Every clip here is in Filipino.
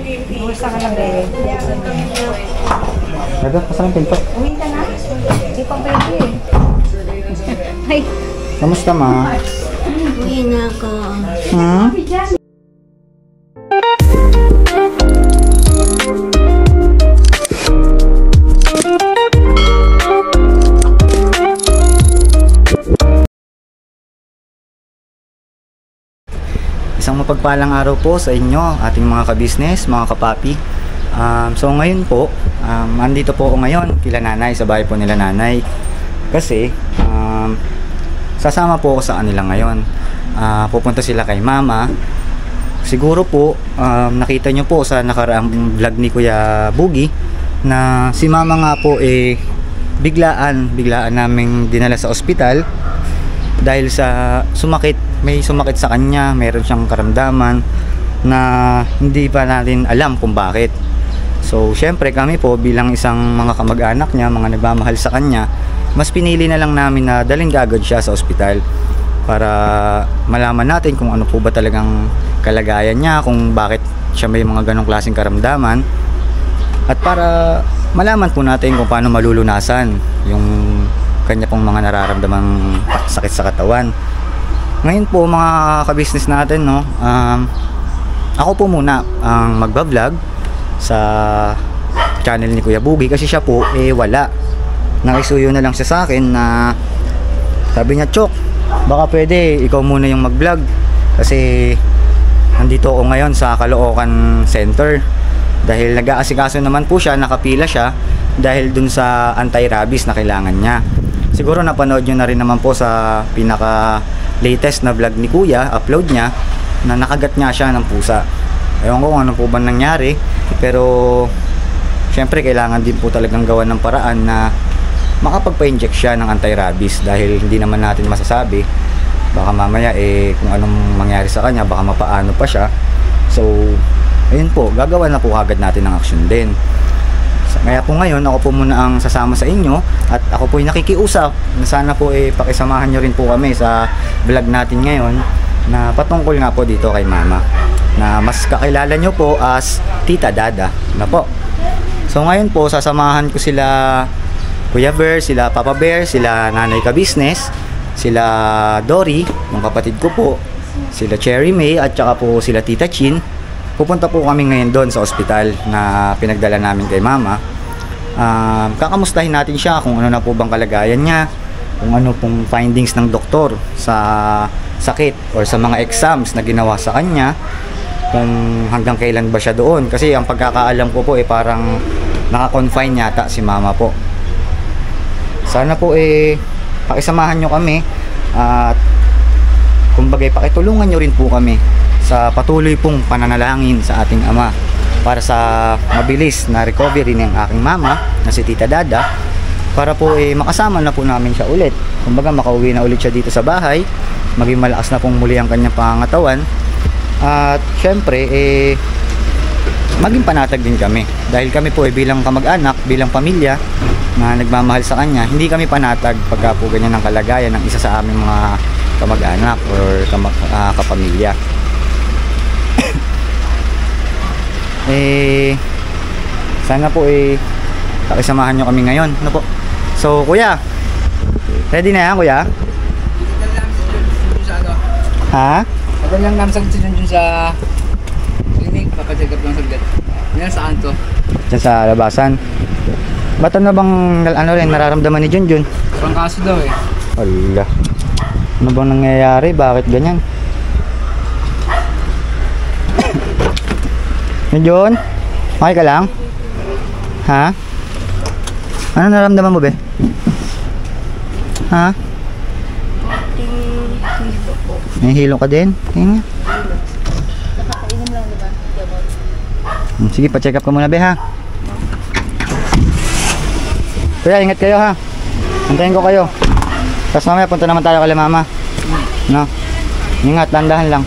Kumusta ka na, Bebe? Bebe, pasang pinto. Uwi ka na? Hindi pa pwede eh. Ay. Kamusta, ma? Uwi na ako. Hmm? Isang mapagpalang araw po sa inyo, ating mga ka-business, mga kapapi. So ngayon po, andito po ako ngayon kila nanay, sa bahay po nila nanay. Kasi sasama po ako sa kanila ngayon. Pupunta sila kay mama. Siguro po nakita nyo po sa nakaraang vlog ni Kuya Boogie na si mama nga po biglaan naming dinala sa ospital dahil sa may sumakit sa kanya, meron siyang karamdaman na hindi pa natin alam kung bakit. So syempre kami po bilang isang mga kamag-anak niya, mga nagmamahal sa kanya, mas pinili na lang namin na dalhin agad siya sa ospital para malaman natin kung ano po ba talagang kalagayan niya, kung bakit siya may mga ganong klaseng karamdaman, at para malaman po natin kung paano malulunasan yung kanya pong mga nararamdamang sakit sa katawan. Ngayon po mga ka-business natin, no, ako po muna ang magba-vlog sa channel ni Kuya Boogie kasi siya po wala. Nakisuyo na lang siya sa akin na sabi niya, Chok, baka pwede ikaw muna yung mag-vlog kasi nandito ako ngayon sa Caloocan Center dahil nag-aasikaso naman po siya, nakapila siya dahil dun sa anti-rabies na kailangan niya. Siguro napanood nyo na rin naman po sa pinaka latest na vlog ni Kuya, upload niya, na nakagat niya siya ng pusa. Ewan ko kung ano po ba nangyari, pero syempre kailangan din po talagang gawan ng paraan na makapagpa-inject siya ng anti-rabies dahil hindi naman natin masasabi, baka mamaya kung anong mangyari sa kanya, baka mapaano pa siya. So ayun po, gagawa na po agad natin ng action din. Kaya po ngayon ako po muna ang sasama sa inyo at ako po yung nakikiusap na sana po pakisamahan nyo rin po kami sa vlog natin ngayon na patungkol nga po dito kay mama na mas kakilala nyo po as Tita Dada na po. So ngayon po sasamahan ko sila Kuya Bear, sila Papa Bear, sila Nanay Ka-Business, sila Dory, yung kapatid ko po, sila Cherry May at saka po sila Tita Chin. Pupunta po kami ngayon doon sa ospital na pinagdala namin kay mama. Kakamustahin natin siya kung ano na po bang kalagayan niya, kung ano pong findings ng doktor sa sakit or sa mga exams na ginawa sa kanya, kung hanggang kailan ba siya doon. Kasi ang pagkakaalam ko po parang naka-confine yata si mama po. Sana po pakisamahan nyo kami at kumbaga pakitulungan nyo rin po kami sa patuloy pong pananalangin sa ating Ama para sa mabilis na recovery ng aking mama na si Tita Dada, para po makasama na po namin siya ulit. Kumbaga makauwi na ulit siya dito sa bahay, maging malakas na pong muli ang kanyang pangangatawan, at syempre maging panatag din kami dahil kami po bilang kamag-anak, bilang pamilya na nagmamahal sa kanya, hindi kami panatag pagka po ganyan ang kalagayan ng isa sa aming mga kamag-anak or kapamilya. Sana po pakisamahan nyo kami ngayon, ano po. So kuya, ready na yan kuya? Ha? Tagal lang namin saglit dun sa clinic, papacheck up lang saglit. Yan saan to? Diyan sa labasan. Ba't ano bang nararamdaman ni Junjun? Parang kaso daw Wala. Ano bang nangyayari? Bakit ganyan? Junjun? Okay ka lang? Ha? Ano nararamdaman mo be? Ha? May hilo ka din? Tingnan. Nakakainom lang, diba? Sige, pa-check up ka muna be ha. Kuya, ingat kayo ha. Antayin ko kayo. Tapos mamaya punta naman tayo kay mama. No? Ingat, dahan-dahan lang.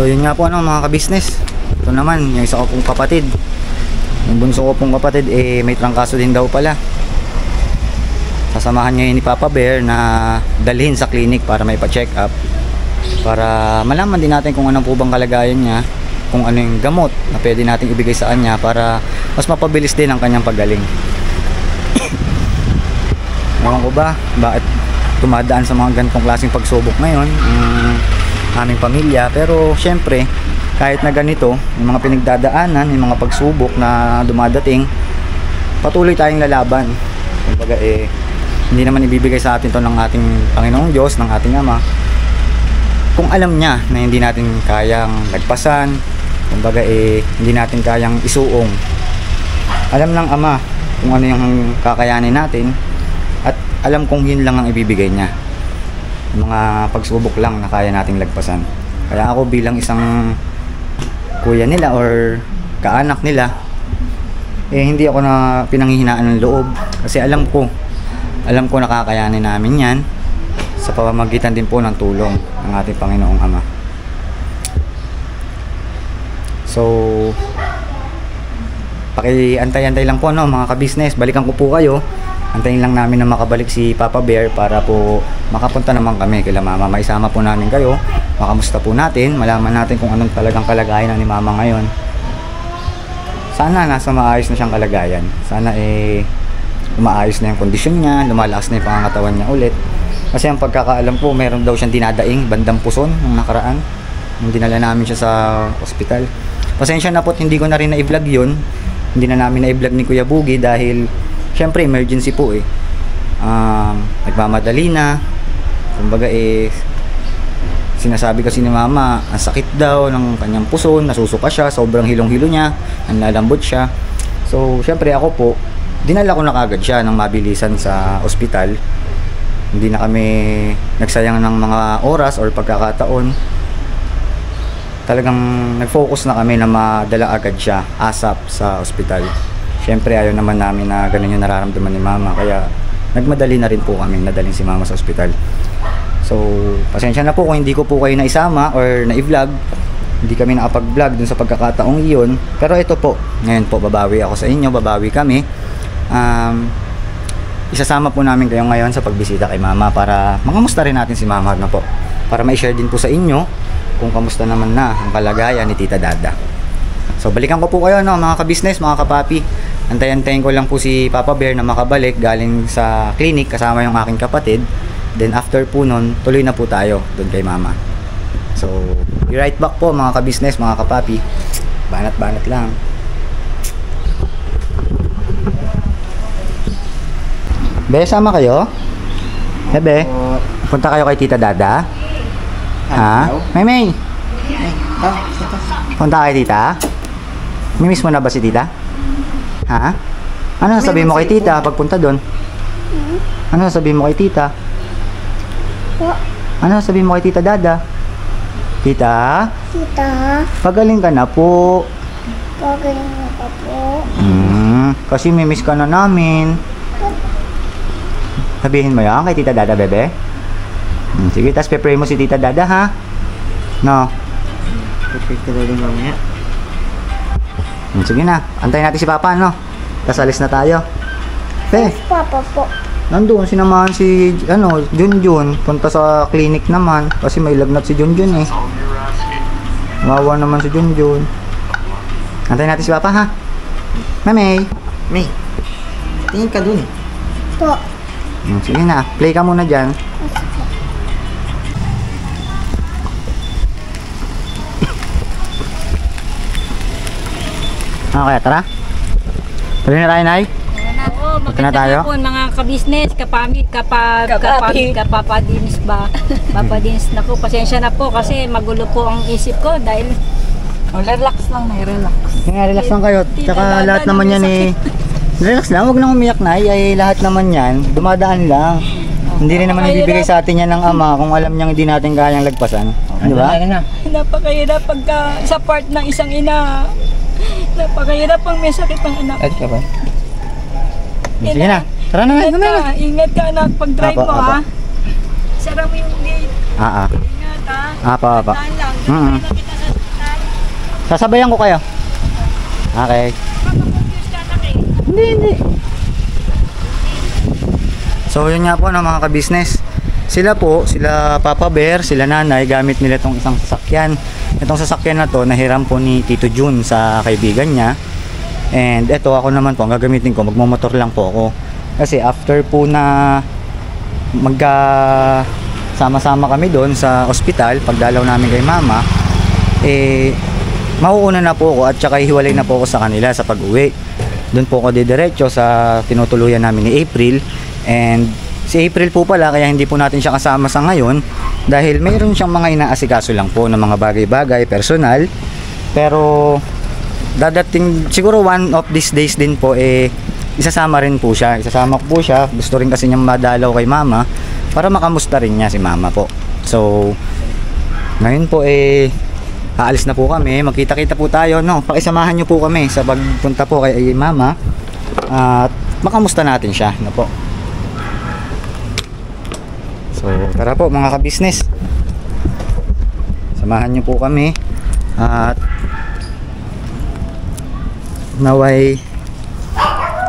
So yun nga po ano mga ka-business. Ito naman yung isa ko pong kapatid. Yung bunso ko pong kapatid may trangkaso din daw pala. Sasamahan niya ni Papa Bear na dalhin sa clinic para may pa-check up. Para malaman din natin kung ano po bang kalagayan niya, kung ano yung gamot na pwede natin ibigay sa kanya para mas mapabilis din ang kanyang paggaling. Ewan ko ba bakit tumadaan sa mga ganitong klaseng pagsubok ngayon aming pamilya, pero syempre kahit na ganito yung mga pinagdadaanan, yung mga pagsubok na dumadating, patuloy tayong lalaban. Kumbaga hindi naman ibibigay sa atin to ng ating Panginoong Diyos, ng ating Ama, kung alam niya na hindi natin kayang lagpasan. Kumbaga hindi natin kayang isuong. Alam ng Ama kung ano yung kakayanin natin, at alam kong yun lang ang ibibigay niya, mga pagsubok lang na kaya nating lagpasan. Kaya ako bilang isang kuya nila or kaanak nila, hindi ako na pinanghihinaan ng loob, kasi alam ko nakakayanin namin yan sa pamamagitan din po ng tulong ng ating Panginoong Ama. So paki-antay-antay lang po no mga ka-business, balikan ko po kayo. Antayin lang namin na makabalik si Papa Bear para po makapunta naman kami kila Mama. Maisama po namin kayo, makamusta po natin, malaman natin kung anong talagang kalagayan ni Mama ngayon. Sana nasa maayos na siyang kalagayan. Sana umaayos na yung kondisyon niya, lumalakas na yung pangangatawan niya ulit. Kasi ang pagkakaalam po, meron daw siyang dinadaing bandang puson nung nakaraan, nung dinala namin siya sa ospital. Pasensya na po, hindi ko na rin na-i-vlog yun. Hindi na namin na-i-vlog ni Kuya Boogie dahil syempre emergency po nagmamadali na. Kumbaga sinasabi kasi ni Mama ang sakit daw ng kanyang puson, nasusuka siya, sobrang hilong-hilo niya, nanlalambot siya. So syempre ako po, dinala ko na kagad siya ng mabilisan sa ospital. Hindi na kami nagsayang ng mga oras or pagkakataon. Talagang nag-focus na kami na madala agad siya ASAP sa ospital. Siyempre ayaw naman namin na ganun yung nararamdaman ni Mama, kaya nagmadali na rin po kami nadalhin si Mama sa ospital. So pasensya na po kung hindi ko po kayo naisama or na-i-vlog. Hindi kami nakapag-vlog dun sa pagkakataong iyon. Pero ito po, ngayon po babawi ako sa inyo, babawi kami. Isasama po namin kayo ngayon sa pagbisita kay Mama para mangamusta rin natin si Mama na po, para ma-share din po sa inyo kung kamusta naman na ang kalagayan ni Tita Dada. So balikan ko po kayo no mga ka-business, mga kapapi. Antay-antayin ko lang po si Papa Bear na makabalik galing sa clinic kasama yung aking kapatid. Then after po nun, tuloy na po tayo doon kay Mama. So be right back po mga ka-business, mga kapapi. Banat-banat lang. Be, sama kayo? Be, punta kayo kay Tita Dada? Ha? May punta kay Tita? Mimiss mo na ba si Tita? Ha? Ano sasabihin mo kay Tita pagpunta doon? Ano sasabihin mo kay Tita? Ano sasabihin mo kay Tita Dada? Tita? Tita, Pagaling ka na po. pagaling na ka po. Kasi mimiss ka na namin. Sabihin mo yan kay Tita Dada, bebe? Sige, tas pe-pray mo si Tita Dada, ha? No? Perfect ka rin mamaya. Sige na, antayin natin si Papa, no? Tas alis na tayo. Pe, Papa po. nandun, sinamahan si, Junjun. Punta sa clinic naman. Kasi may lagnat si Junjun, eh. Wawa naman si Junjun. Antayin natin si Papa, ha? May, Tingin ka dun. Po. sige na, play ka muna dyan. Okay, tara. Tuloy na tayo, Nay. Oo, Punta na tayo? magandang hapon mga ka-business, kapapadinis ba? Papadinis na ko, pasensya na po kasi magulo po ang isip ko dahil Relax lang, relax. Relax lang kayo. Tita Tsaka Dada, lahat naman yan relax lang, huwag nang umiyak, Nay. Ay lahat naman yan, dumadaan lang. Hindi rin naman ibibigay sa atin yan ng Ama kung alam niyang hindi natin kayang lagpasan. Di ba? napakahirap pagka sa part ng isang ina. Napakahirap pang may sakit ng anak. At ka ba? Sige na. Tara na, Nay. Ingat ka anak pag-drive Apo, mo apo. ha. Sara mo yung gate. Ingat ha. Apa. Tandaan lang. Mm-mm. Gagawin na kita sa Sasabayan ko kayo. Okay. Hindi. So yun nga po no, mga ka-business. Sila Papa Bear, sila nanay, gamit nila itong isang sasakyan. Itong sasakyan na to, nahiram po ni Tito Jun sa kaibigan niya. And eto ako naman po, ang gagamitin ko, magmomotor lang po ako. Kasi after po na sama-sama kami doon sa ospital, pagdalaw namin kay mama, mauuna na po ako at saka hiwalay na po ako sa kanila sa pag-uwi. Doon po ako didiretso sa tinutuluyan namin ni April. And si April po pala, kaya hindi po natin siya kasama sa ngayon dahil mayroon siyang mga inaasikaso lang po ng mga bagay-bagay, personal. Pero dadating siguro one of these days din po isasama ko po siya. Gusto rin kasi niyang madalaw kay mama para makamusta rin niya si mama po. So ngayon po aalis na po kami, magkita-kita po tayo no. Pakisamahan niyo po kami sa pagpunta po kay mama at makamusta natin siya no po. So tara po mga ka-business, samahan niyo po kami at naway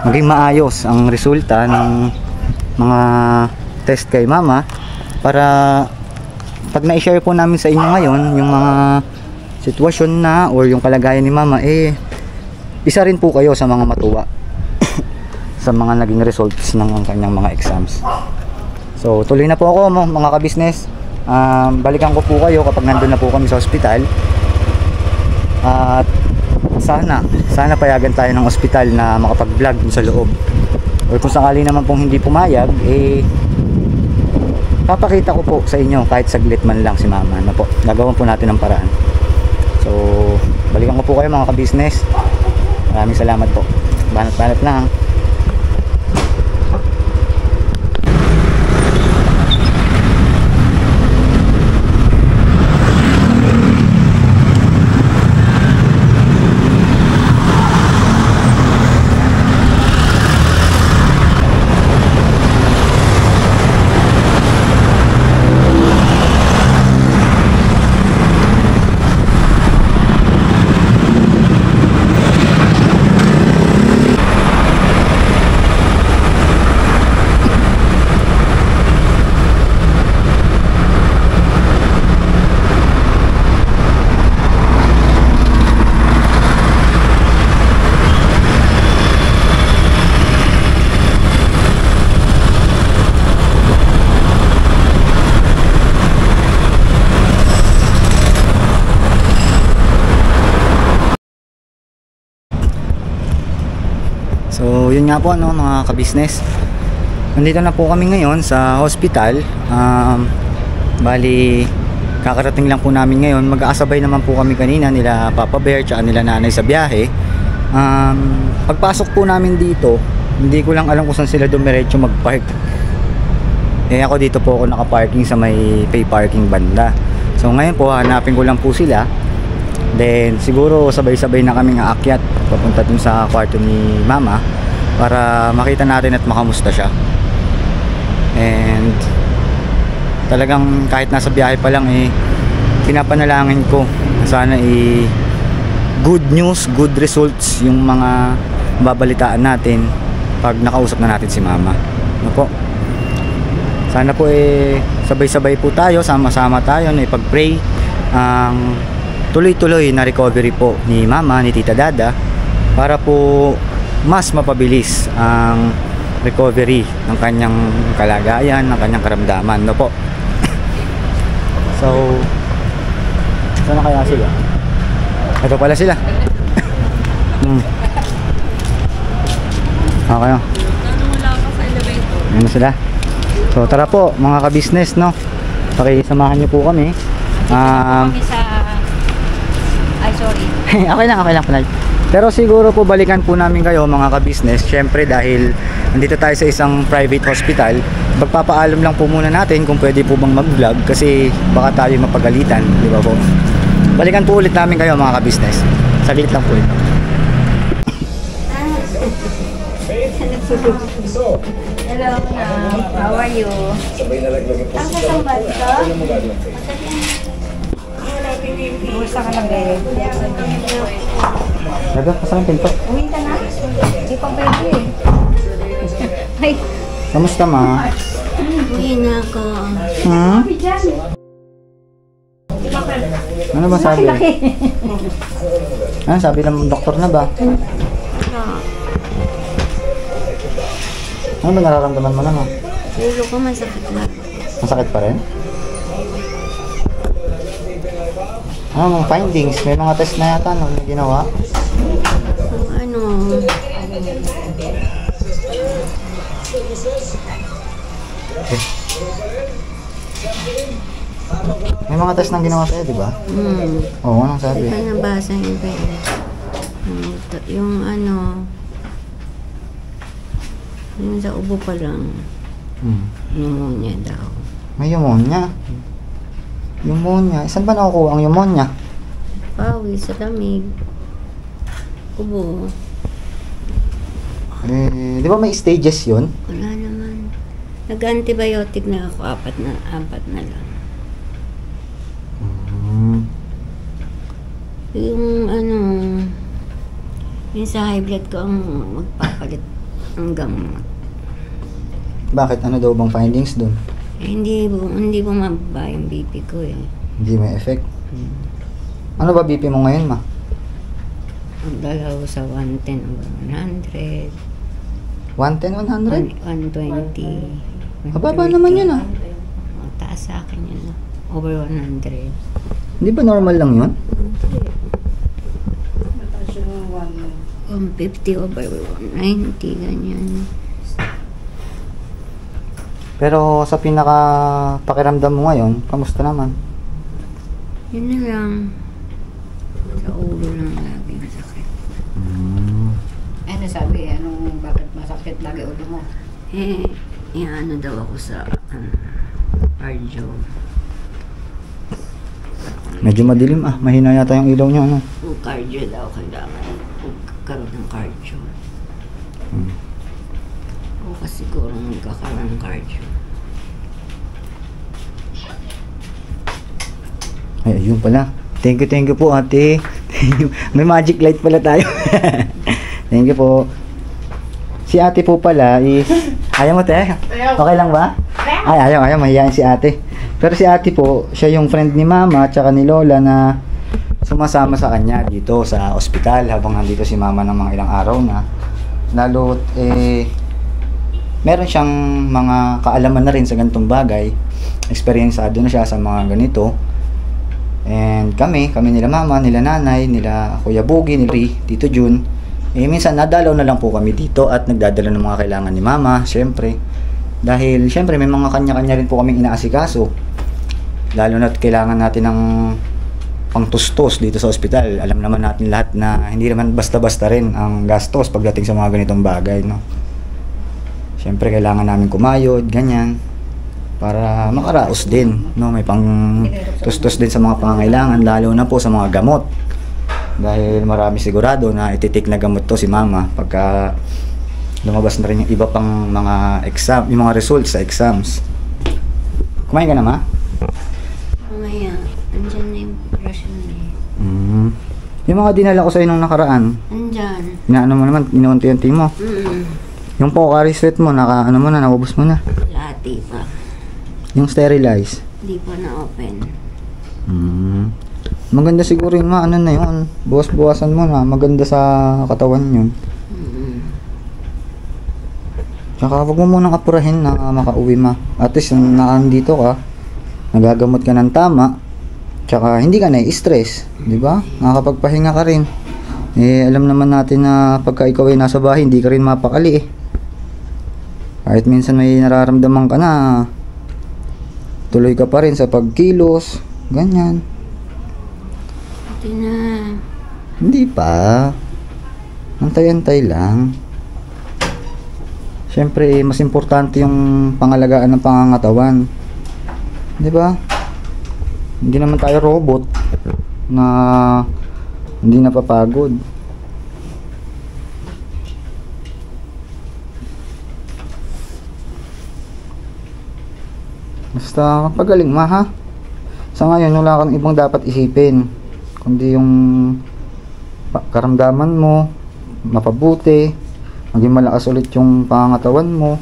maging maayos ang resulta ng mga test kay mama para pag na-share po namin sa inyo ngayon yung mga sitwasyon na or yung kalagayan ni mama, isa rin po kayo sa mga matuwa sa mga naging results ng kanyang mga exams. So tuloy na po ako mga ka-business. Balikan ko po kayo kapag nandun na po kami sa ospital. At sana payagan tayo ng ospital na makapag-vlog sa loob. Or kung sakali naman pong hindi pumayag, papakita ko po sa inyo kahit saglit man lang si mama na po. Gagawin po natin ang paraan. So balikan ko po kayo mga ka-business. Maraming salamat po. Banat-banat lang. So yun nga po no mga ka-business, nandito na po kami ngayon sa hospital. Bali kakarating lang po namin ngayon. Mag-aasabay naman po kami kanina nila Papa Bear tsaka nila nanay sa biyahe. Pagpasok po namin dito, hindi ko lang alam kung saan sila dumiretso mag-park. Ako dito po ako nakaparking sa may pay parking banda. So ngayon po hanapin ko lang po sila. Then siguro sabay-sabay na kaming aakyat papunta dun sa kwarto ni mama para makita natin at makamusta siya. And talagang kahit nasa biyahe pa lang pinapanalangin ko na sana good news, good results yung mga babalitaan natin pag nakausap na natin si mama. Ano po? Sana po sabay-sabay po tayo, sama-sama tayo na ipag-pray ang tuloy-tuloy na recovery po ni mama, ni Tita Dada, para po mas mapabilis ang recovery ng kanyang kalagayan, ng kanyang karamdaman, no po. So saan na kaya sila? Ito pala sila. Okay. Ano sila? So tara po mga ka-business, no? Pakisamahan niyo po kami. Sorry. Okay lang Palay. Pero siguro po balikan po namin kayo mga ka-business. Syempre dahil nandito tayo sa isang private hospital, magpapaalam lang po muna natin kung pwede po bang mag-vlog kasi baka tayo mapagalitan, di ba po? Balikan po ulit namin kayo mga ka-business. Saglit lang po ulit. Hello, how are you? Ang sasambad ka? Bulsa ka lang eh. Daga, pasang pinto. Uwi ka na. Hindi pa pwede eh. Ay, Kamusta ma? uwi na ako. Hmm? Ano ba sabi? Ano sabi ng doktor na ba? Ano ba nararamdaman mo naman? Ulo ko masakit na. Masakit pa rin? Ano mga findings? May mga test na yata no, na ginawa? Ano? May mga test na ginawa sa'yo, di ba? Oo, anong sabi? Ito nabasa yun pa yun. Yung ano, yung sa ubo pa lang, pneumonia daw. May pneumonia. Pneumonia. Saan ba nakukuha ang pneumonia? Pawi sa lamig. Ubo. Di ba may stages yun? Wala naman. Nag-antibiotic na ako, apat na lang. Yung ano, yung sa high blood ko ang magpapalit ng gamot. Bakit? Ano daw bang findings dun? Hindi bumaba yung BP ko eh. Hindi may effect. Ano ba BP mo ngayon, ma? Magdalaw sa 110 over 100. 110, 100? 120. Mababa naman yun ah. Taas sa akin yun. Over 100. Hindi ba normal lang yun? 150 over 190, ganyan. Pero sa pinaka pakiramdam mo ngayon, kamusta naman? Yun na lang. Sa ulo lang lagi masakit. Ano sabi? Bakit masakit lagi ulo mo? Ano daw ako sa cardio. Medyo madilim ah. Mahina yata yung ilaw niya, ano? Yung cardio daw kailangan. Magkaroon ng cardio. O kasi siguro magkakaroon ng cardio. Ay, ayun pala. Thank you po ate. May magic light pala tayo. Thank you po. Si ate po pala is... Ayaw mo te? Okay lang ba? Ay, ayaw. Mahihayin si ate. Pero si ate po, siya yung friend ni mama at saka ni lola na sumasama sa kanya dito sa ospital habang nandito si mama ng mga ilang araw na. Lalo, meron siyang mga kaalaman na rin sa ganitong bagay. Eksperyensado na siya sa mga ganito. And kami nila mama, nila nanay, nila Kuya Bugi, nila Tito Jun. Minsan nadalaw na lang po kami dito at nagdadala ng mga kailangan ni mama, syempre. Dahil syempre may mga kanya-kanya rin po kaming inaasikaso. Lalo na't kailangan natin ng pangtustos dito sa ospital. Alam naman natin lahat na hindi naman basta-basta rin ang gastos pagdating sa mga ganitong bagay, no. Syempre kailangan namin kumayod, ganyan. Para makaraos din, no, may pang tustos din sa mga pangangailangan, lalo na po sa mga gamot. Dahil marami sigurado na ititik na gamot to si mama pagka lumabas na rin yung iba pang mga exam, yung mga results sa exams. Kumain ka na, ma? Mamaya, andyan na yung operasyon eh. Yung mga dinala ko sa'yo nung nakaraan, Andyan. inaano mo naman, inuunti-unti mo. Yung Pocari Sweat mo, ano mo na, naubos mo na. Lati pa. Yung sterilize. Di pa na-open. Maganda siguro yun, ma, ano na yun, buwas-buwasan mo na, maganda sa katawan yun. Tsaka huwag mo munang apurahin na makauwi, ma. At least nandito ka, nagagamot ka ng tama, tsaka hindi ka na-stress, di ba? Nakakapagpahinga ka rin. Alam naman natin na pagka ikaw ay nasa bahay, hindi ka rin mapakali eh. Kahit minsan may nararamdaman ka na, tuloy ka pa rin sa pagkilos, ganyan. Hindi na. Hindi pa. Antay-antay lang. Siyempre, mas importante yung pangalagaan ng pangangatawan. Di ba? Hindi naman tayo robot na hindi napapagod. Basta pagaling, ma, ha? Sa ngayon, wala kang ibang dapat isipin. Kundi yung karamdaman mo, mapabuti, maging malakas ulit yung pangangatawan mo.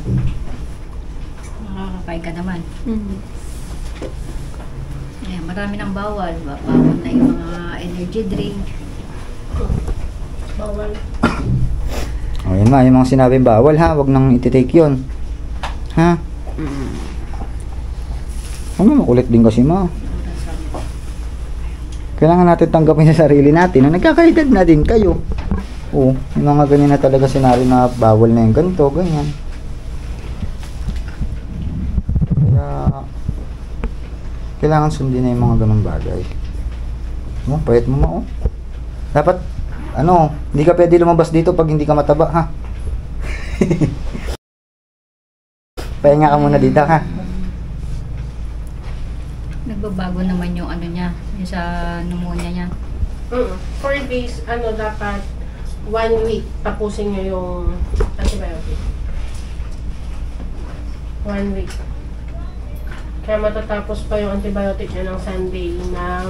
Nakakakain ka naman. Mm. Ayan, marami ng bawal. Bawal na yung mga energy drink. Bawal. O yun ma, yung mga sinabing bawal ha, wag nang ititake yun. Ha? Ano, makulit din kasi ma. Kailangan natin tanggapin sa sarili natin na nagkakaedad na din kayo. Oo, yung mga ganyan na talaga senaryo na bawal na yung ganito, ganyan. Kaya, kailangan sundin na yung mga ganong bagay. Oh, payat mo ma, oh. Dapat, ano, hindi ka pwede lumabas dito pag hindi ka mataba, ha? Pahinga ka muna dito, ha? Nagbabago naman yung ano niya, yung sa pneumonia niya. 4 days, dapat 1 week, tapusin nyo yung antibiotic. 1 week. Kaya matatapos pa yung antibiotic niya ng Sunday ng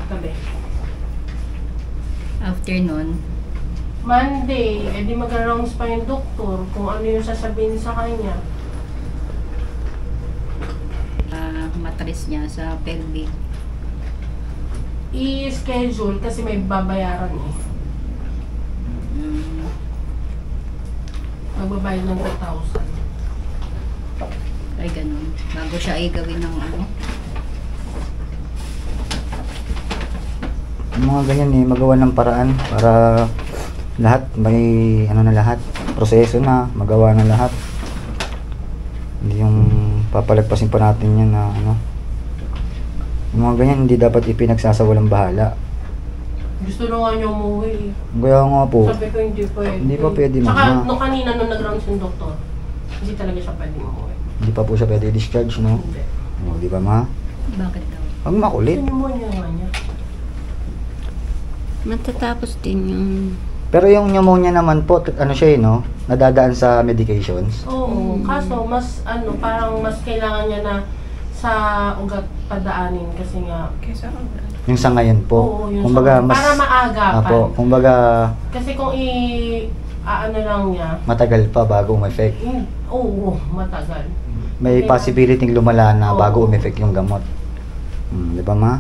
gabi. After nun, Monday, edi mag-rounds pa yung doktor kung ano yung sasabihin sa kanya. matris niya sa pelvic. I-schedule kasi may babayaran eh. Magbabayad ng 2,000. Ay, ganun. Bago siya ay gawin ng ano. Yung mga ganyan eh, magawa ng paraan para lahat, may ano na lahat, proseso na, magawa na lahat. Hindi yung papalagpasin pa natin yan na ano. Yung mga ganyan hindi dapat ipinagsasawalang bahala. Gusto na nga niya umuwi. Kaya nga po, Sabi ko hindi pwede. hindi pa pwede Saka mama. nung kanina nung nag-rounds yung doktor, hindi talaga siya pwede umuwi. Hindi pa po siya pwede discharge, no? Hindi. O, di ba ma? Bakit daw? Huwag makulit. Yun mo niya nga niya. Matatapos din yung... Pero yung pneumonia naman po, ano siya eh, no? Nadadaan sa medications. Oo, kaso mas parang mas kailangan niya na sa ugat padaanin kasi nga Kesa ugat. Yung sa ngayon po. Oo, yung kumbaga, sa- para maagapan. Apo, kumbaga, kasi kung lang niya, matagal pa bago umeffect. oo, matagal. May Kaya- possibility lumala na Oo. bago umeffect yung gamot. Di ba ma?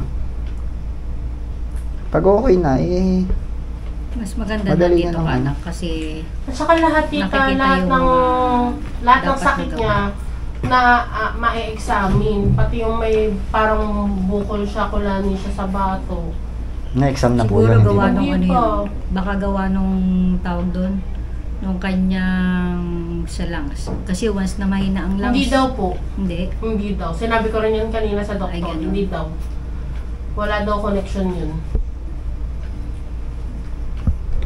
Pag okay na, eh, Mas maganda Madali na dito na ka naman. anak kasi At saka lahat tita, Nakikita lahat yung ng lahat ng dapat sakit magawa. niya na ma-examine, pati yung may parang bukol siya, kulani siya sa bato. na-exam na po siguro yun, di gawa ba? nung Hindi ano pa. yun. Baka gawa nung tawag doon nung kanyang sa lungs. Kasi once na mahina ang lungs. Hindi daw po. Hindi. Hindi daw. Sinabi ko rin yun kanina sa doktor. Ay, ganun. Hindi daw. Wala daw connection yun.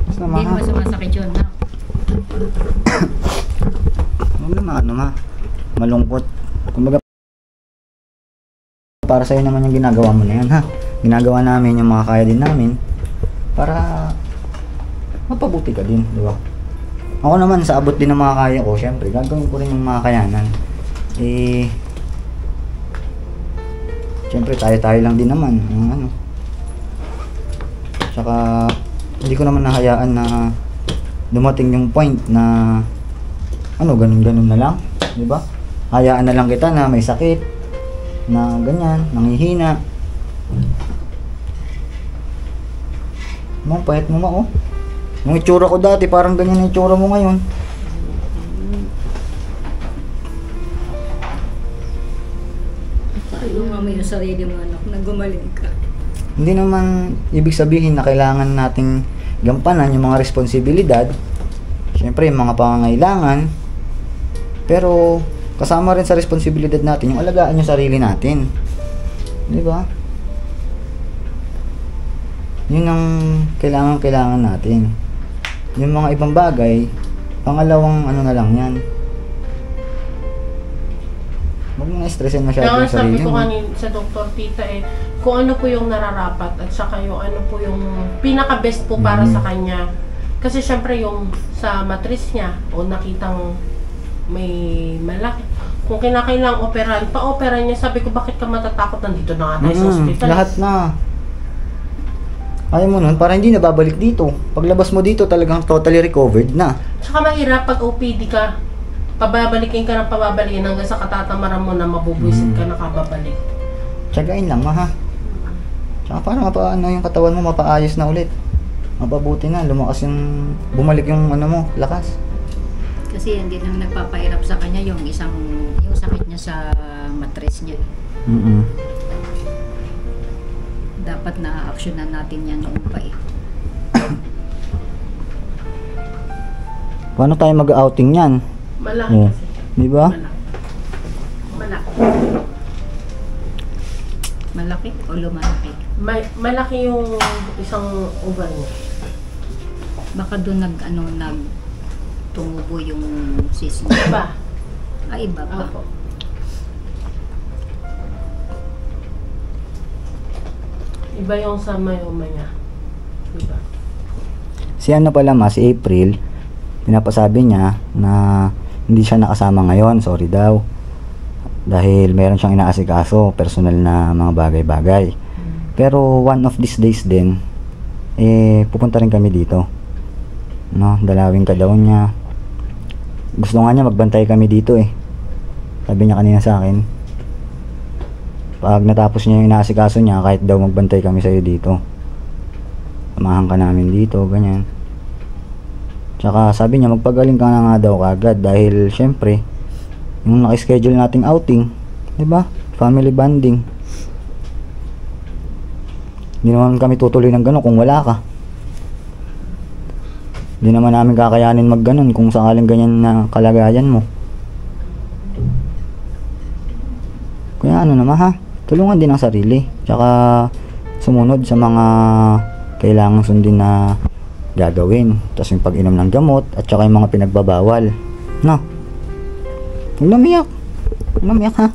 Basta Hindi ma, naman sumasakit yun. Ha? huwag naman ano ma, malungkot. Kumbaga, para sa'yo naman yung ginagawa mo na yan ha. Ginagawa namin yung mga kaya din namin para mapabuti ka din, di ba? Ako naman, sa abot din ng mga kaya ko, syempre, gagawin ko rin yung mga kayanan. Eh, syempre, tayo-tayo lang din naman. Yung ano. Tsaka, hindi ko naman nahayaan na dumating yung point na ano, ganun-ganun na lang, di ba? Hayaan na lang kita na may sakit, na ganyan, nanghihina. Mo, pahit mo ma, oh. Yung itsura ko dati, parang ganyan ang itsura mo ngayon. Yung nga yung sarili mo anak na gumaling ka. Hindi naman ibig sabihin na kailangan nating gampanan yung mga responsibilidad. Siyempre, yung mga pangangailangan. Pero, kasama rin sa responsibilidad natin yung alagaan yung sarili natin. Di ba? Yun ang kailangan natin. Yung mga ibang bagay, pangalawang ano na lang yan. Huwag mo na-stressin masyado Kaya yung nga sabi sarili ko mo. kanina sa doktor tita kung ano po yung nararapat at saka yung ano po yung pinaka-best po para sa kanya. Kasi syempre yung sa matris niya o nakitang may malaki. Kung kinakailangang operahan, pa-opera niya. Sabi ko, bakit ka matatakot? Nandito na nga tayo sa hospital. Lahat na. Ayaw mo nun, para hindi na babalik dito. Paglabas mo dito, talagang totally recovered na. Tsaka mahirap pag OPD ka, pababalikin ka ng pababalikin hanggang sa katatamaran mo na mabubuisit ka na kababalik. Tsagain lang, ha? Tsaka para yung katawan mo, mapaayos na ulit. Mapabuti na, lumakas yung, bumalik yung ano mo, lakas. Kasi hindi lang nagpapahirap sa kanya yung sakit niya sa matres niya. Dapat na-actionan natin yan noon pa eh. Paano tayo mag-outing yan? Malaki kasi. Di ba? Malaki. Malaki o lumalaki? Malaki yung isang ugat niya. Baka doon tumubo yung sis niya. Iba. Iba pa. Opo. Iba yung sa mayoma niya. Iba. Si ano pala si April, pinapasabi niya na hindi siya nakasama ngayon, sorry daw. Dahil meron siyang inaasikaso, personal na mga bagay-bagay. Pero one of these days din, pupunta rin kami dito. No, dalawin ka daw niya. Gusto nga niya magbantay kami dito eh. Sabi niya kanina sa akin. Pag natapos niya yung inaasikaso niya, kahit daw magbantay kami sa'yo dito. Samahan ka namin dito, ganyan. Tsaka sabi niya, magpagaling ka na nga daw kagad. Dahil syempre, yung nakaschedule nating outing, diba? Family bonding. Hindi naman kami tutuloy ng gano'n kung wala ka. Hindi naman namin kakayanin mag ganon kung sakaling ganyan na kalagayan mo. Kaya ano naman ha, tulungan din ang sarili. Tsaka sumunod sa mga kailangang sundin na gagawin. Tapos yung pag-inom ng gamot at tsaka yung mga pinagbabawal. No? Huwag namiyak. Huwag namiyak ha.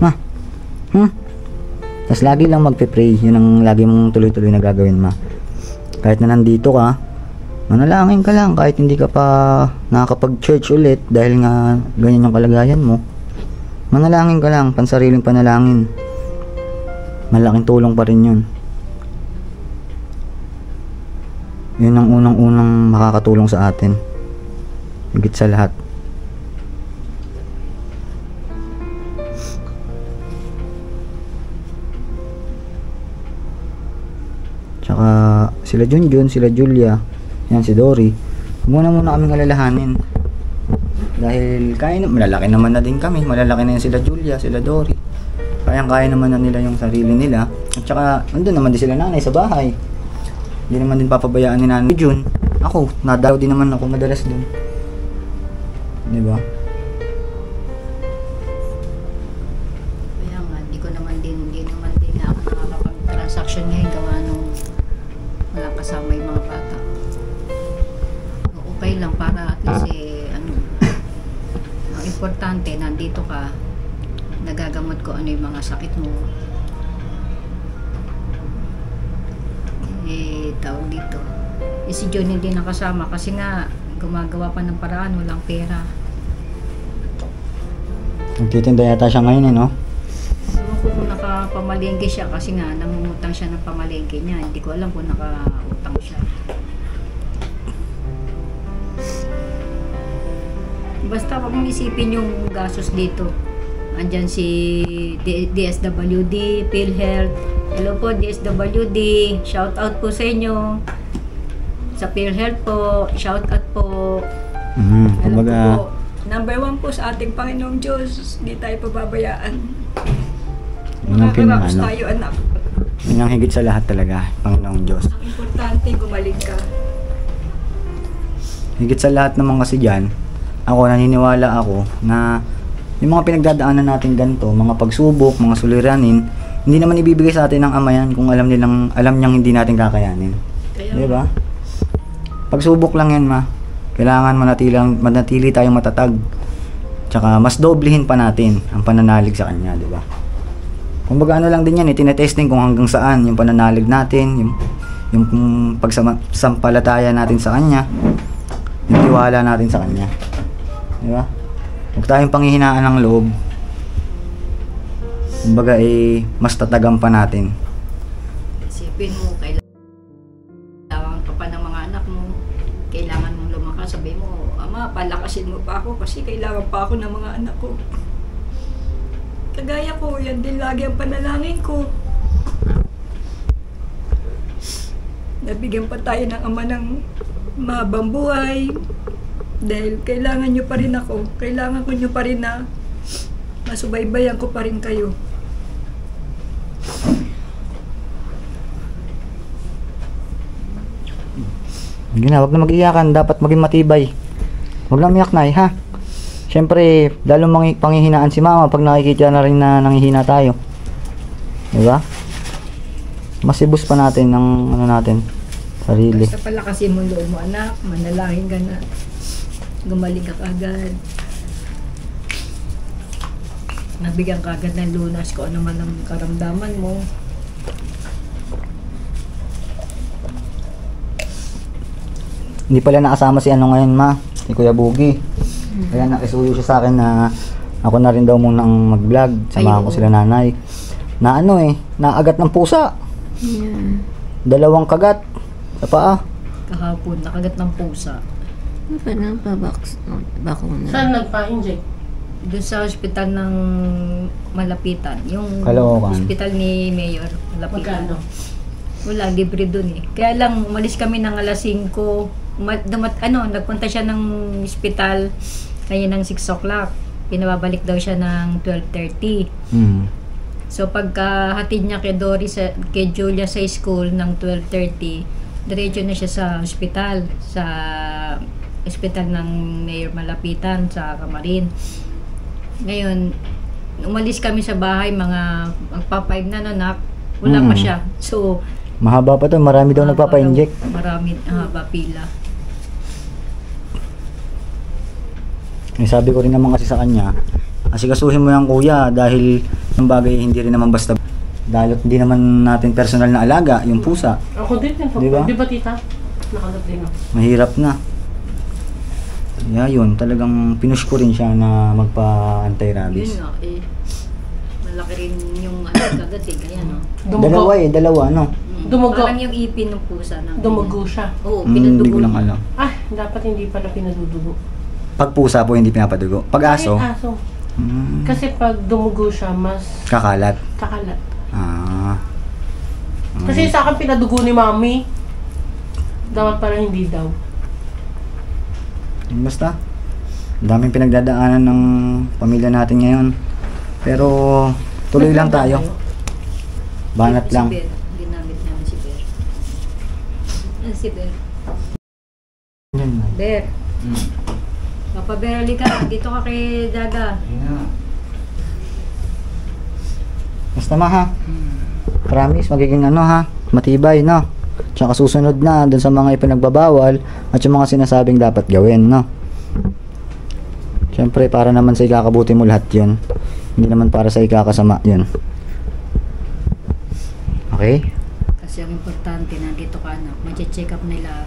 Na. Tapos lagi lang magpe-pray. Yun ang lagi mong tuloy-tuloy na gagawin ma. Kahit na nandito ka, manalangin ka lang kahit hindi ka pa nakakapag-church ulit dahil nga ganyan yung kalagayan mo. Manalangin ka lang, pansariling panalangin. Malaking tulong pa rin yun. Yun ang unang-unang makakatulong sa atin. Higit sa lahat. Tsaka sila Junjun, sila Julia, yan si Dory. Muna kaming alalahanin. Dahil malalaki naman na din kami. Malalaki na yan sila Julia, sila Dory. Kaya naman na nila yung sarili nila. At saka nandun naman din sila nanay sa bahay. Hindi naman din papabayaan ni nanay Jun. Ako, nadalaw din naman ako madalas dun. Diba? Kaya nga, hindi naman din ako nakakapag-transaction ngayon gawa nung wala kasama yung mga bata. Okay lang para at least ang importante, nandito ka, nagagamot ko ano yung mga sakit mo. Tawag dito. Si John hindi nakasama kasi nga gumagawa pa ng paraan, walang pera. Nagtitinda yata siya ngayon no? Ewan ko kung nakapamalengke siya kasi nga nangungutang siya ng pamalengke niya. Hindi ko alam kung nakautang siya. Basta pag isipin yung gastos dito, andyan si DSWD, PhilHealth. Hello po DSWD, shout out po sa inyo. Sa PhilHealth po, shout out po. Alam kumbaga, po, number 1 po sa ating Panginoong Diyos. Hindi tayo pababayaan. Makakaraos tayo anak. Yun ang higit sa lahat talaga, Panginoong Diyos. Ang importante, gumaling ka. Higit sa lahat naman kasi dyan, naniniwala ako na yung mga pinagdadaanan natin ganito, mga pagsubok, mga suliranin, hindi naman ibibigay sa atin ng Ama yan kung alam niyang hindi natin kakayanin. Di ba? Pagsubok lang yan ma. Kailangan manatili tayong matatag. Tsaka mas doblehin pa natin ang pananalig sa Kanya, di ba? Kumbaga ano lang din yan, tinetesting kung hanggang saan yung pananalig natin, yung pagsampalataya natin sa Kanya, yung tiwala natin sa Kanya. Di ba? huwag tayong panghihinaan ng loob. Kumbaga mas tatagan pa natin. Isipin mo, kailangan ka pa ng mga anak mo. Kailangan mong lumakas. Sabi mo, Ama, palakasin mo pa ako kasi kailangan pa ako ng mga anak ko. Kagaya ko, yan din lagi ang panalangin ko. Nabigyan pa tayo ng Ama ng mahabang buhay. Dahil kailangan nyo pa rin ako. Kailangan ko nyo pa rin na masubaybayan ko pa rin kayo. Hindi na, huwag na mag-iyakan. Dapat maging matibay. Huwag lang umiyak, Nay, ha? Siyempre, lalong panghihinaan si Mama pag nakikita na rin na nanghihina tayo. Diba? Masibos pa natin ng natin. Sarili. Basta palakasin mo loob mo, anak. Manalangin ka na. Gumaling ka agad. Nabigyan ka agad ng lunas kung ano man ang karamdaman mo. Hindi pala nakasama si ano ngayon, Ma. Si Kuya Bugi. Kaya nakisuyo siya sa akin na ako na rin daw muna ang mag-vlog. Samahan ko sila nanay. Na naagat ng pusa. Yeah. 2 kagat sa paa. Kahapon, nakagat ng pusa. Ano pa na bakuna? Saan nagpa-inject? Doon sa ospital ng Malapitan. Yung Caloocan. ospital ni Mayor Malapitan. Magkano? Wala, libre dun eh. Kaya lang, umalis kami ng alas 5. Nagpunta siya ng ospital kaya ng 6 o'clock. Pinababalik daw siya ng 12:30. So pagka hatid niya kay kay Julia sa school ng 12:30, diretso na siya sa ospital, ng Mayor Malapitan sa Camarin. Ngayon, umalis kami sa bahay mga magpa-5 na nanak, wala pa siya. So Mahaba pa to, marami daw nagpapa-inject. Marami, haba pila. Sabi ko rin naman kasi sa kanya, asikasuhin mo yan, kuya, dahil yung bagay hindi rin naman basta, dahil hindi naman natin personal na alaga yung pusa. Ako din. Diba? Di ba, tita? Nakalap din ako. Mahirap na. Kaya yun, talagang pinush ko rin siya na magpa-anti-rabies. Yun nga malaki rin yung kagat eh, kaya no. Dalawa, no? Dumugo. Parang yung ipin ng pusa na. Dumugo siya. Oo, Hindi pinadugo. ko lang alam. Dapat hindi pala pinadudugo. Pag pusa po, hindi pinapadugo. Pag aso, Kahit aso. Kasi pag dumugo siya, mas kakalat. kakalat. Okay. Kasi sa akin pinadugo ni mami. Dapat pala hindi daw. Basta, ang daming pinagdadaanan ng pamilya natin ngayon. Pero, tuloy lang tayo. Banat lang. Si Ber, ginamit namin si Ber. Si Ber. Ber. Papa Ber, halika. Dito ka kay Daga. Basta ha. Promise, magiging matibay, no? Tsaka susunod na dun sa mga ipinagbabawal at yung mga sinasabing dapat gawin, no? Siyempre, para naman sa ikakabuti mo lahat yun. Hindi naman para sa ikakasama yun. Okay? Kasi ang importante, nandito ka anak. Mag-check up nila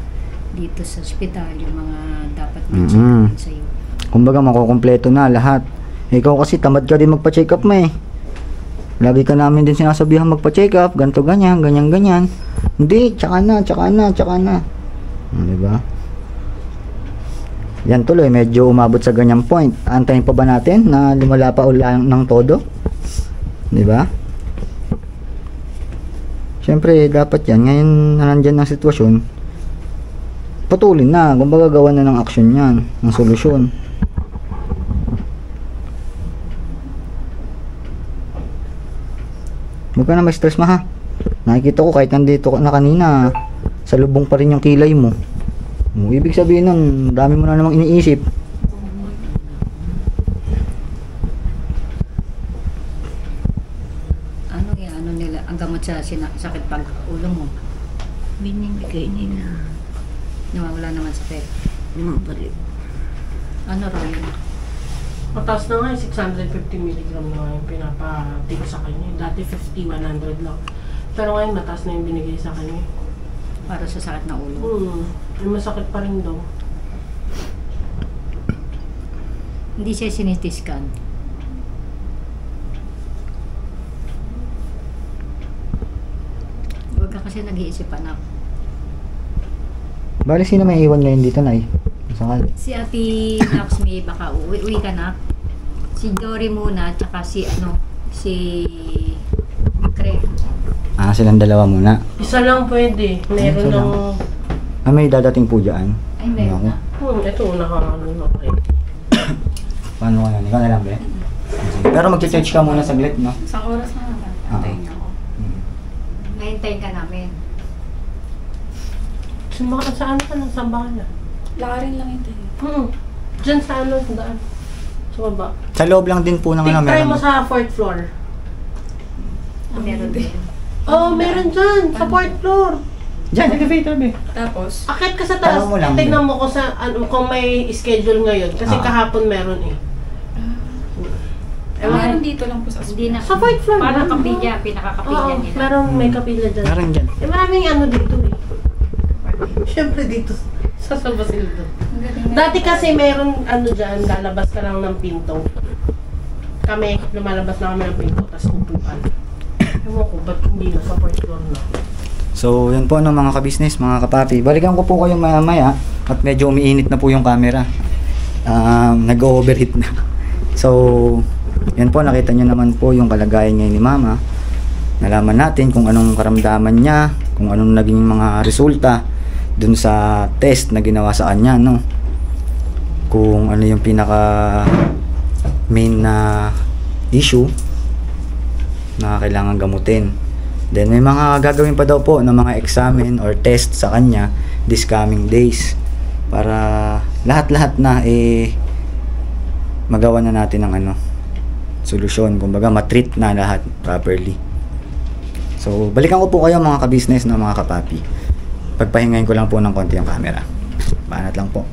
dito sa ospital yung mga dapat ma-check up sa'yo. Kumbaga, makukumpleto na lahat. Ikaw kasi tamad ka din magpa-check up mo eh. Lagi ka namin din sinasabihan magpa-check up, ganto ganyan, ganyan. Hindi, tsaka na. Diba? Yan tuloy, medyo umabot sa ganyang point. Antayin pa ba natin na lumala pa ulang ng todo? Diba? Siyempre, dapat yan. Ngayon na nandyan ang sitwasyon, putulin na. Kumbaga, gawa na ng action yan, ng solusyon. Huwag ka na may stress, ha. Nakikita ko kahit nandito ka na kanina, sa lubong pa rin yung kilay mo. Ibig sabihin nun, dami mo na namang iniisip. Ano nila, ang gamot sa sakit pag ulo mo. Binibigay nila. Nawawala naman sa pek. Bumabalik. Ano raw yun? Mataas na nga 650 mg na nga yung pinapatig sa kanya. Dati 50, 100 lang. Pero ngayon mataas na yung binigay sa kanya. Para sa sakit na ulo. Yung masakit pa rin daw. Hindi siya sinitiskan. Huwag ka kasi nag-iisip, anak. Bali, sino may iwan ngayon dito, Nay? Sakali. Si Ate Laxmi, baka uwi ka na. Si Dory muna, tsaka si Craig. Silang dalawa muna. Isa lang pwede. Meron Isa lang. ng... May dadating po dyan. Ay, meron na. ito, okay. Paano ka yan? Ikaw na lang, be? Pero mag-charge ka muna saglit, no? Isang oras na naman. Antayin niyo ako. Mahintayin ka namin. Saan ka ng sambahan na? Lakarin lang yun tayo. Diyan sa ano, sa daan. Sa baba. Sa loob lang din po ng ano, Try mo meron. sa 4th floor. Meron din. Oh, meron dyan. Sa 4th floor. Diyan, elevator, be. Tapos, Akit ka sa taas. Tanong mo lang, Tignan mo kung, kung may schedule ngayon. Kasi kahapon meron eh. meron dito lang po sa Hindi na. Sa 4th floor. Parang meron. kapilya, pinakakapilya Oo, nila. meron may kapilya dyan. Meron dyan. Maraming ano dito eh. Siyempre dito. Sa Basildo. ang galing na. Dati kasi meron ano dyan, lalabas ka lang ng pinto. Kami, lumalabas na kami ng pinto, tapos upuan. Ewan ko, ba't hindi na sa 4th floor na? So, yan po ano mga kabisnes, mga kapapi. Balikan ko po kayo maya-maya at medyo umiinit na po yung camera. Nag-overheat na. So, yan po, nakita nyo naman po yung kalagayan ngayon ni Mama. Nalaman natin kung anong karamdaman niya, kung anong naging mga resulta dun sa test na ginawa sa kanya, no? Kung ano yung pinaka main na issue na kailangan gamutin. Then may mga gagawin pa daw po ng mga examen or test sa kanya this coming days para lahat-lahat na magawa na natin ng ano solusyon, kumbaga matreat na lahat properly. So balikan ko po kayo mga ka-business na mga kapapi. Pagpahingayin ko lang po ng konti ang camera. Banat lang po.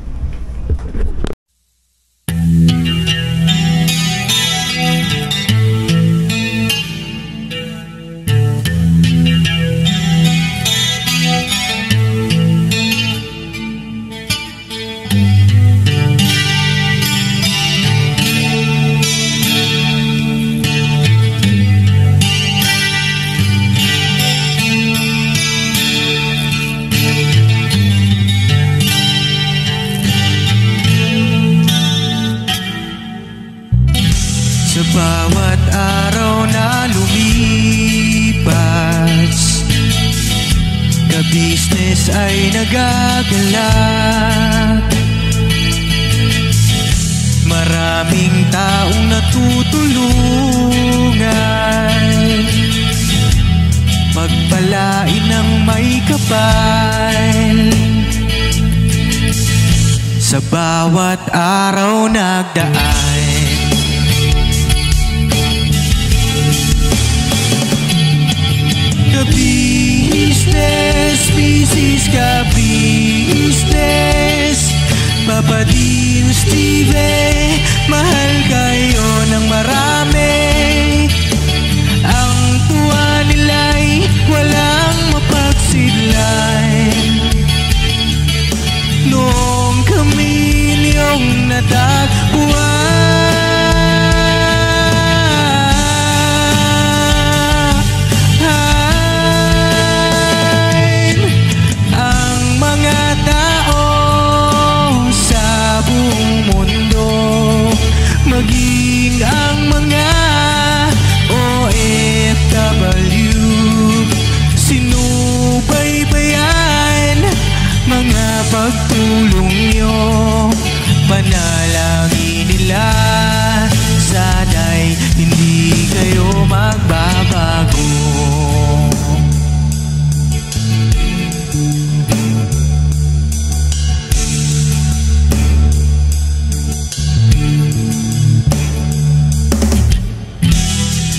Sa bawat araw na lumipas, ka-business ay nagagalak. Maraming taong natutulungan, pagpalain ng may kapal. Sa bawat araw nagdaan, ka-business, business ka-business, Papa Dean, Steve, mahal kayo ng marami. Ang tuwa nila'y walang mapagsidlan. Noong kami niyong natagpuan, maging ang mga OFW, sinubaybayan mga pagtulong nyo, panalangin nila, sana'y hindi kayo magbabago.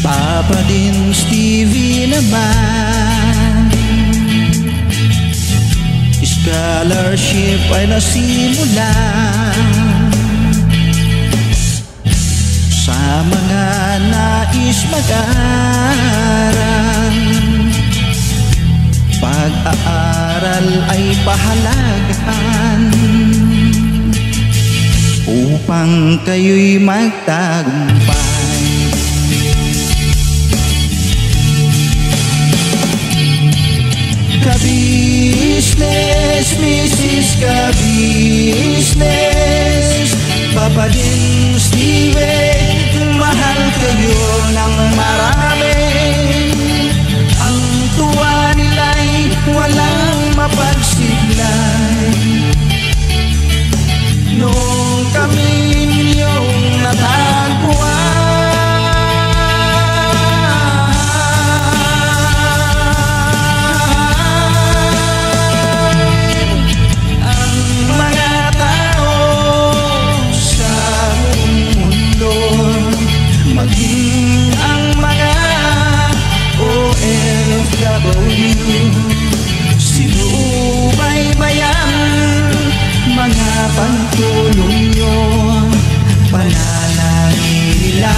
Papa Dean, Stevie naman, scholarship ay nasimulan sa mga nais mag-aral. Pag-aaral ay pahalagahan upang kayo'y magtagumpay. Ka-business, Mrs. Ka-business, Papa din Steven, mahal kayo ng marami. Ang tuwa nila'y walang mapagsiglay. Noong kami ninyong natagpuan, ang mga tao sa buong mundo, maging ang mga OFW, sinubaybayan mga pagtulong nyo, panalangin nila,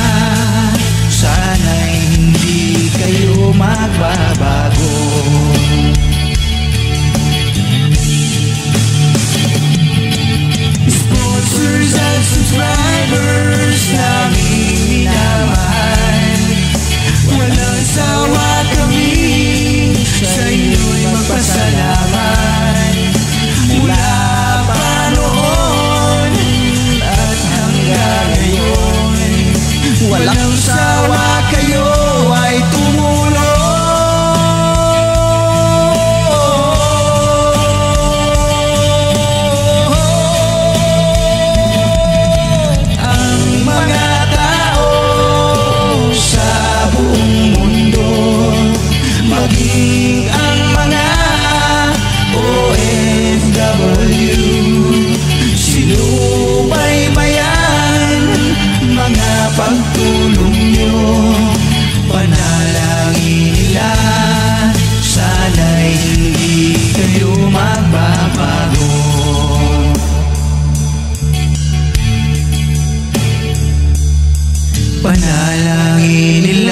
sana'y hindi kayo magbabago. Sponsors and subscribers namin minamahal, walang sawa kami sa inyo'y magpasalamat. Mula pa noon at hanggang ngayon, walang sawa kayo ay tumulong. Ang mga tao sa buong mundo, maging ang mga OFW, sinubaybayan mga pagtulong nyo, panalangin nila, sana'y hindi kayo magbabago. Panalangin nila,